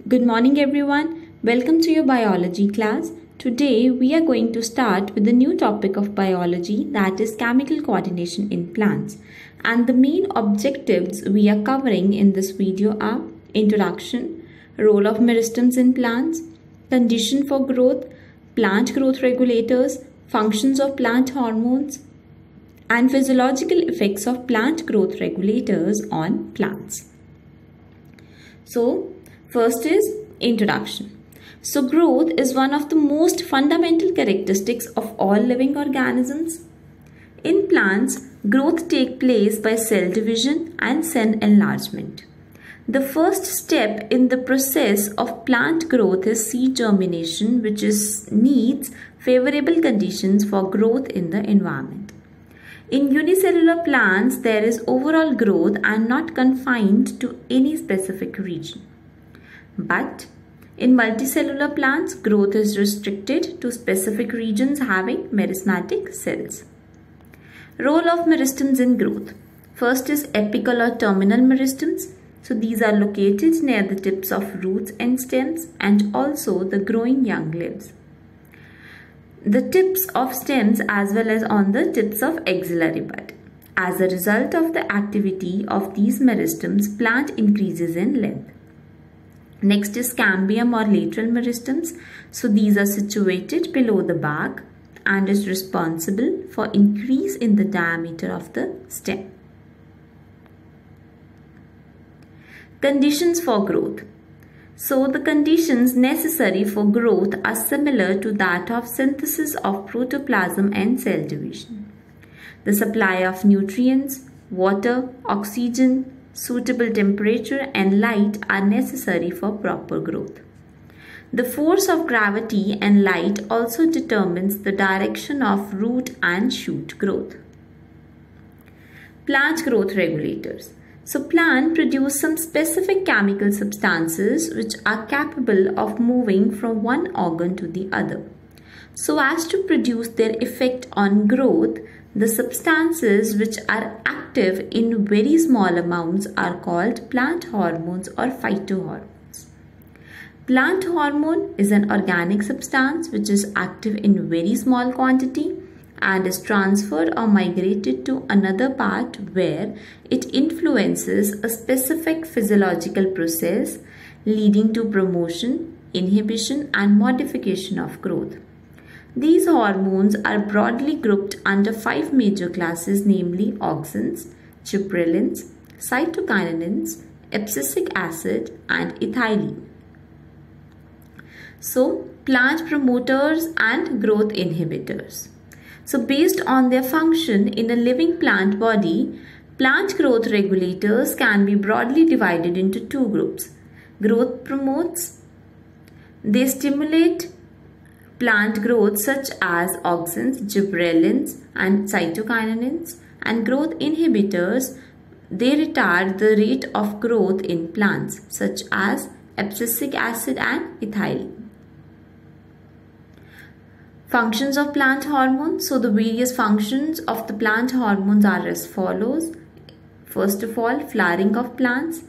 Good morning everyone. Welcome to your biology class. Today we are going to start with the new topic of biology, that is chemical coordination in plants. And the main objectives we are covering in this video are introduction, role of meristems in plants, condition for growth, plant growth regulators, functions of plant hormones, and physiological effects of plant growth regulators on plants. So, first is introduction. So, growth is one of the most fundamental characteristics of all living organisms. In plants, growth takes place by cell division and cell enlargement. The first step in the process of plant growth is seed germination, which needs favorable conditions for growth in the environment. In unicellular plants, there is overall growth and not confined to any specific region. But in multicellular plants, growth is restricted to specific regions having meristematic cells. Role of meristems in growth. First is apical or terminal meristems. So these are located near the tips of roots and stems and also the growing young leaves. The tips of stems as well as on the tips of axillary bud. As a result of the activity of these meristems, plant increases in length. Next is cambium or lateral meristems. So these are situated below the bark and is responsible for increase in the diameter of the stem. Conditions for growth. So the conditions necessary for growth are similar to that of synthesis of protoplasm and cell division. The supply of nutrients, water, oxygen, suitable temperature and light are necessary for proper growth. The force of gravity and light also determines the direction of root and shoot growth. Plant growth regulators. So plants produce some specific chemical substances which are capable of moving from one organ to the other. So as to produce their effect on growth, the substances which are active in very small amounts are called plant hormones or phytohormones. Plant hormone is an organic substance which is active in very small quantity and is transferred or migrated to another part where it influences a specific physiological process leading to promotion, inhibition and modification of growth. These hormones are broadly grouped under 5 major classes, namely auxins, gibberellins, cytokinins, abscisic acid and ethylene. So, plant promoters and growth inhibitors. So based on their function in a living plant body, plant growth regulators can be broadly divided into two groups. Growth promoters, they stimulate plant growth such as auxins, gibberellins and cytokinins, and growth inhibitors, they retard the rate of growth in plants such as abscisic acid and ethylene. Functions of plant hormones. So the various functions of the plant hormones are as follows. First of all, flowering of plants,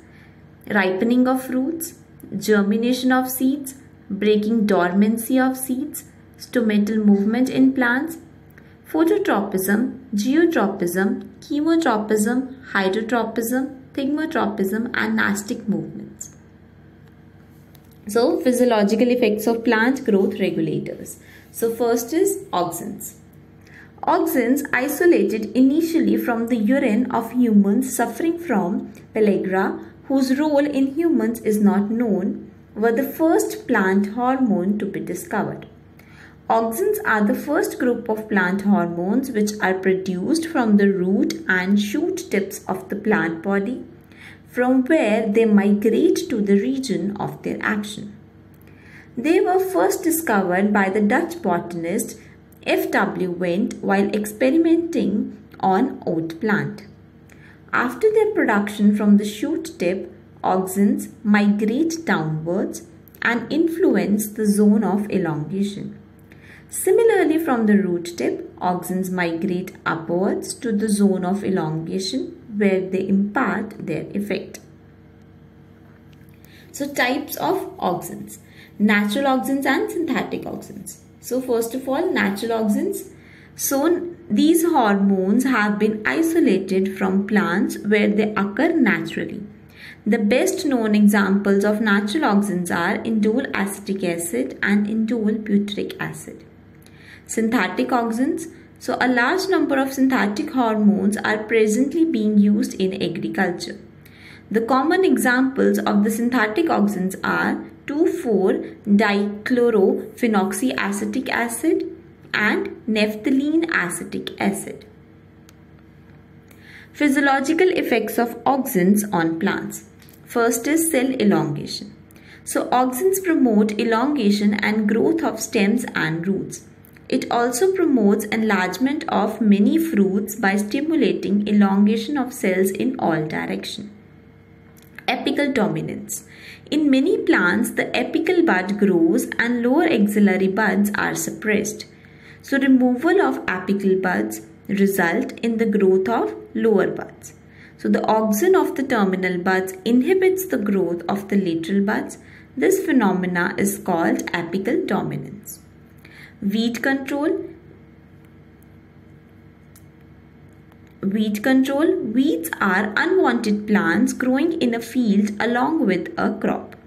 ripening of fruits, germination of seeds, breaking dormancy of seeds, stomatal movement in plants, phototropism, geotropism, chemotropism, hydrotropism, thigmotropism and nastic movements. So physiological effects of plant growth regulators. So first is auxins. Auxins isolated initially from the urine of humans suffering from pellagra, whose role in humans is not known, were the first plant hormone to be discovered. Auxins are the first group of plant hormones which are produced from the root and shoot tips of the plant body, from where they migrate to the region of their action. They were first discovered by the Dutch botanist F.W. Wendt while experimenting on oat plant. After their production from the shoot tip, auxins migrate downwards and influence the zone of elongation. Similarly, from the root tip, auxins migrate upwards to the zone of elongation where they impart their effect. So types of auxins: natural auxins and synthetic auxins. So first of all, natural auxins. So these hormones have been isolated from plants where they occur naturally. The best known examples of natural auxins are indole acetic acid and indole butyric acid. Synthetic auxins. So a large number of synthetic hormones are presently being used in agriculture. The common examples of the synthetic auxins are 2,4-dichlorophenoxyacetic acid and naphthalene acetic acid. Physiological effects of auxins on plants. First is cell elongation. So auxins promote elongation and growth of stems and roots. It also promotes enlargement of many fruits by stimulating elongation of cells in all directions. Apical dominance. In many plants, the apical bud grows and lower axillary buds are suppressed. So removal of apical buds result in the growth of lower buds. So the auxin of the terminal buds inhibits the growth of the lateral buds. This phenomena is called apical dominance. Weed control. Weed control. Weeds are unwanted plants growing in a field along with a crop.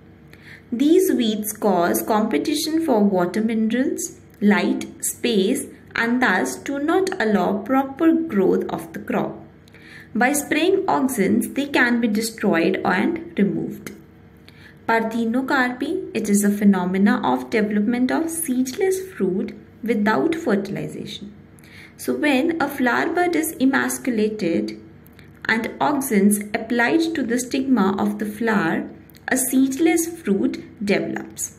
These weeds cause competition for water minerals, light, space, and thus do not allow proper growth of the crop. By spraying auxins, they can be destroyed and removed. Parthenocarpy. It is a phenomena of development of seedless fruit without fertilization. So when a flower bud is emasculated and auxins applied to the stigma of the flower, a seedless fruit develops.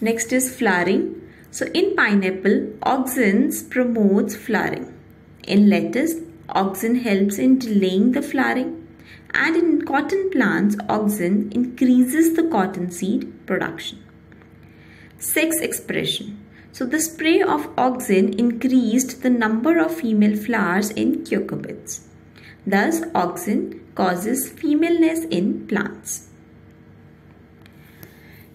Next is flowering. So in pineapple, auxins promotes flowering. In lettuce, auxin helps in delaying the flowering. And in cotton plants, auxin increases the cotton seed production. Sex expression. So the spray of auxin increased the number of female flowers in cucurbits. Thus, auxin causes femaleness in plants.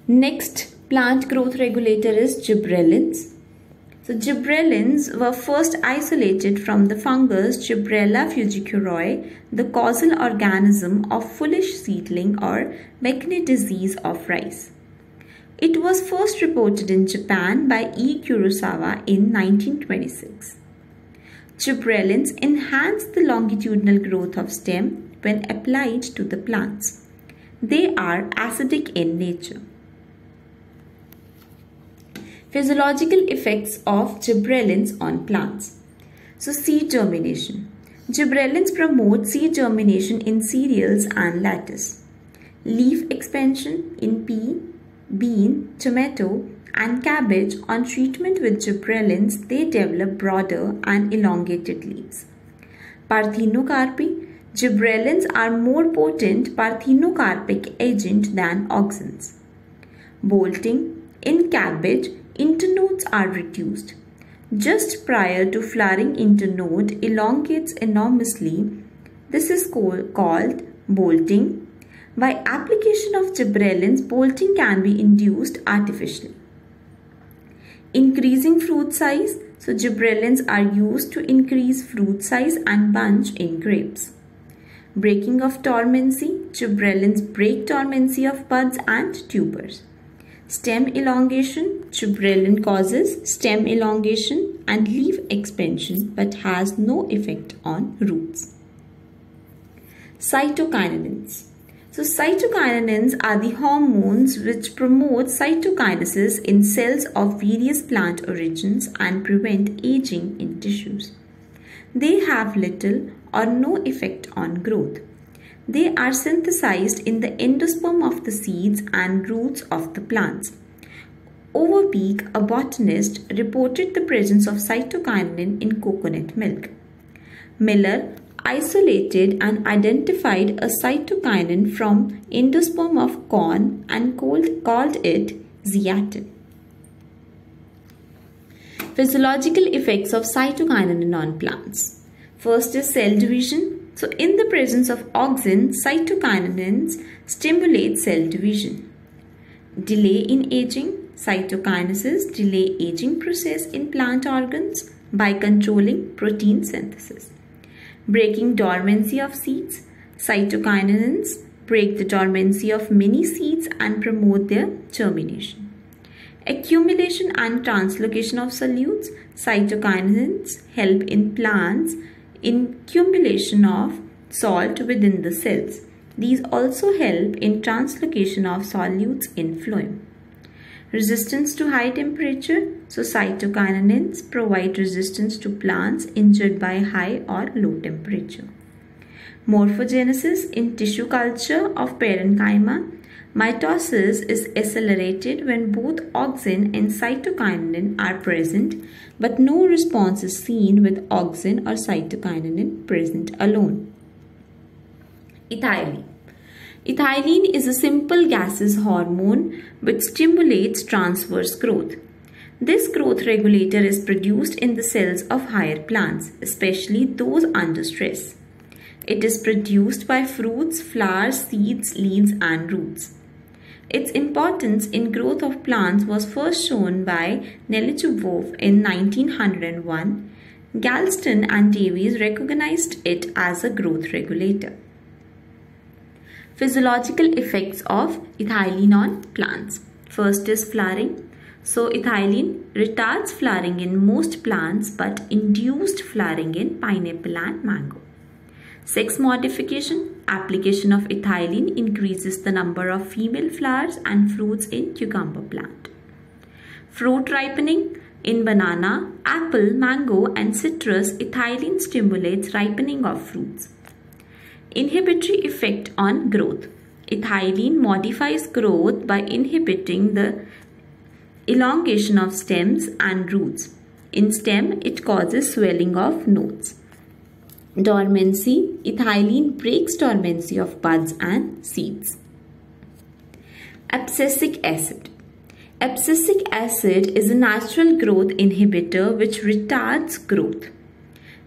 Next plant growth regulator is gibberellins. So gibberellins were first isolated from the fungus Gibberella fujikuroi, the causal organism of foolish seedling or Mekne disease of rice. It was first reported in Japan by E. Kurosawa in 1926. Gibberellins enhance the longitudinal growth of stem when applied to the plants. They are acidic in nature. Physiological effects of gibberellins on plants. So seed germination. Gibberellins promote seed germination in cereals and lettuce. Leaf expansion in pea, bean, tomato and cabbage. On treatment with gibberellins, they develop broader and elongated leaves. Parthenocarpy. Gibberellins are more potent parthenocarpic agent than auxins. Bolting. In cabbage, internodes are reduced. Just prior to flowering, internode elongates enormously. This is called bolting. By application of gibberellins, bolting can be induced artificially. Increasing fruit size. So gibberellins are used to increase fruit size and bunch in grapes. Breaking of dormancy. Gibberellins break dormancy of buds and tubers. Stem elongation. Gibberellin causes stem elongation and leaf expansion but has no effect on roots. Cytokinins. So cytokinins are the hormones which promote cytokinesis in cells of various plant origins and prevent aging in tissues. They have little or no effect on growth. They are synthesized in the endosperm of the seeds and roots of the plants. Overbeek, a botanist, reported the presence of cytokinin in coconut milk. Miller isolated and identified a cytokinin from endosperm of corn and called it zeatin. Physiological effects of cytokinin on plants. First is cell division. So in the presence of auxin, cytokinins stimulate cell division. Delay in aging. Cytokinases delay aging process in plant organs by controlling protein synthesis. Breaking dormancy of seeds. Cytokinins break the dormancy of many seeds and promote their germination. Accumulation and translocation of solutes. Cytokinins help in plants in accumulation of salt within the cells. These also help in translocation of solutes in phloem. Resistance to high temperature. So cytokinins provide resistance to plants injured by high or low temperature. Morphogenesis in tissue culture of parenchyma. Mitosis is accelerated when both auxin and cytokinin are present, but no response is seen with auxin or cytokinin present alone. Ethylene. Ethylene is a simple gaseous hormone which stimulates transverse growth. This growth regulator is produced in the cells of higher plants, especially those under stress. It is produced by fruits, flowers, seeds, leaves, and roots. Its importance in growth of plants was first shown by Nelichubov in 1901. Galston and Davies recognized it as a growth regulator. Physiological effects of ethylene on plants. First is flowering. So ethylene retards flowering in most plants but induced flowering in pineapple and mango. Sex modification. Application of ethylene increases the number of female flowers and fruits in cucumber plant. Fruit ripening. In banana, apple, mango and citrus, ethylene stimulates ripening of fruits. Inhibitory effect on growth. Ethylene modifies growth by inhibiting the elongation of stems and roots. In stem, it causes swelling of nodes. Dormancy. Ethylene breaks dormancy of buds and seeds. Abscisic acid. Abscisic acid is a natural growth inhibitor which retards growth.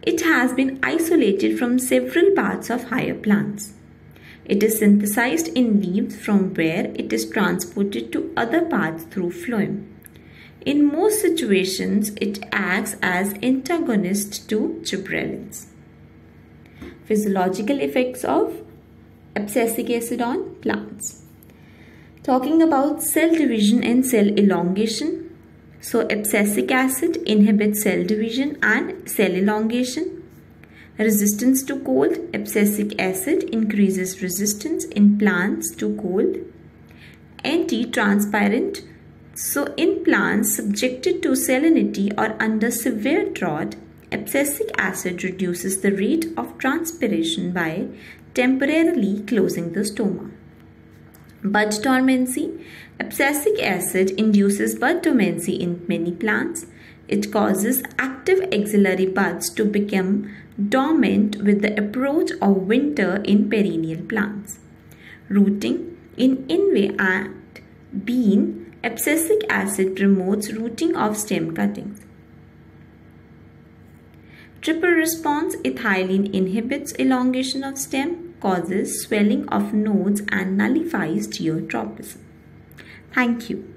It has been isolated from several parts of higher plants. It is synthesized in leaves from where it is transported to other parts through phloem. In most situations, it acts as antagonist to gibberellins. Physiological effects of abscisic acid on plants. Talking about cell division and cell elongation. So abscisic acid inhibits cell division and cell elongation. Resistance to cold. Abscisic acid increases resistance in plants to cold. Anti-transpirant. So in plants subjected to salinity or under severe drought, abscisic acid reduces the rate of transpiration by temporarily closing the stoma. Bud dormancy. Abscisic acid induces bud dormancy in many plants. It causes active axillary buds to become dormant with the approach of winter in perennial plants. Rooting. In Inve and bean, abscisic acid promotes rooting of stem cuttings. Triple response. Ethylene inhibits elongation of stem, causes swelling of nodes and nullifies geotropism. Thank you.